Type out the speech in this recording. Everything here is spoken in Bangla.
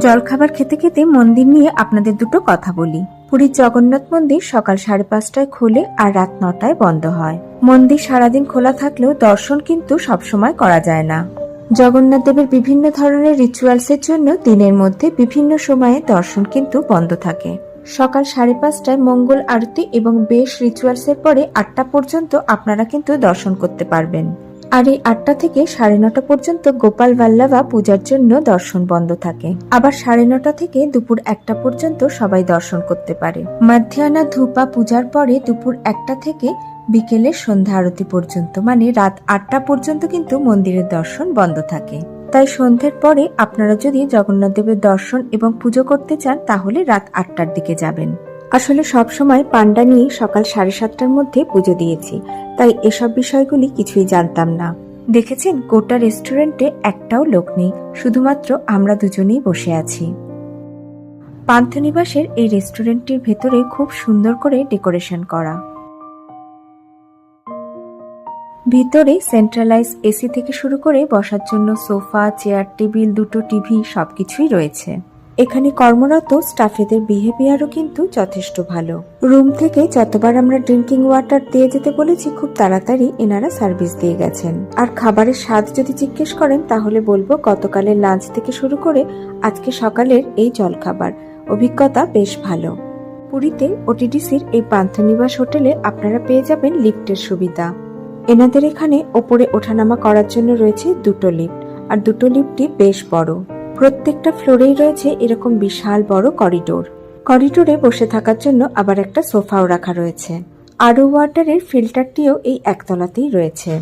জলখাবার খেতে খেতে মন্দির নিয়ে আপনাদের দুটো কথা বলি। পুরীর জগন্নাথ মন্দির সকাল 5:30টায় খোলে আর রাত 9টায় বন্ধ হয়। মন্দির সারাদিন খোলা থাকলেও দর্শন কিন্তু সবসময় করা যায় না। জগন্নাথ দেবের বিভিন্ন ধরনের রিচুয়ালসের জন্য দিনের মধ্যে বিভিন্ন সময়ে দর্শন কিন্তু বন্ধ থাকে। সকাল 5:30টায় মঙ্গল আরতি এবং বেশ রিচুয়ালসের পরে 8টা পর্যন্ত আপনারা কিন্তু দর্শন করতে পারবেন। আর এই 8টা থেকে 9:30 পর্যন্ত গোপাল ভাল্লাভা পূজার জন্য দর্শন বন্ধ থাকে। আবার 9:30 থেকে দুপুর 1টা পর্যন্ত সবাই দর্শন করতে পারে। মাধ্যাহ্ন ধূপা পূজার পরে দুপুর 1টা থেকে বিকেলের সন্ধ্যা আরতি পর্যন্ত, মানে রাত 8টা পর্যন্ত কিন্তু মন্দিরের দর্শন বন্ধ থাকে। তাই সন্ধ্যের পরে আপনারা যদি জগন্নাথ দেবের দর্শন এবং পুজো করতে চান তাহলে রাত 8টার দিকে যাবেন। আসলে সব সময় পান্ডা নিয়ে সকাল 7:30টার মধ্যে পুজো দিয়েছি, তাই এসব বিষয়গুলি কিছুই জানতাম না। দেখেছেন, গোটা রেস্টুরেন্টে একটাও লোক নেই, শুধুমাত্র আমরা দুজনেই বসে আছি। পান্থনিবাসের এই রেস্টুরেন্টটির ভেতরে খুব সুন্দর করে ডেকোরেশন করা। ভিতরে সেন্ট্রালাইজ এসি থেকে শুরু করে বসার জন্য সোফা, চেয়ার, টেবিল, দুটো টিভি সবকিছুই রয়েছে। এখানে কর্মরত স্টাফেদের বিহেভিয়ারও কিন্তু যথেষ্ট ভালো। রুম থেকে যতবার আমরা ড্রিঙ্কিং ওয়াটার দিয়ে যেতে বলেছি, খুব তাড়াতাড়ি এনারা সার্ভিস দিয়ে গেছেন। আর খাবারের স্বাদ যদি জিজ্ঞেস করেন তাহলে বলবো গতকালের লাঞ্চ থেকে শুরু করে আজকে সকালের এই জলখাবার অভিজ্ঞতা বেশ ভালো। পুরীতে ওটিডিসির এই পান্থনিবাস হোটেলে আপনারা পেয়ে যাবেন লিফটের সুবিধা। এনাদের এখানে ওপরে ওঠানামা করার জন্য রয়েছে দুটো লিফট, আর দুটো লিফটই বেশ বড়। প্রত্যেকটা ফ্লোরেই রয়েছে এরকম বিশাল বড় করিডোর। করিডোরে বসে থাকার জন্য আবার একটা সোফাও রাখা রয়েছে। আরও ওয়াটারের ফিল্টারটিও এই একতলাতেই রয়েছে।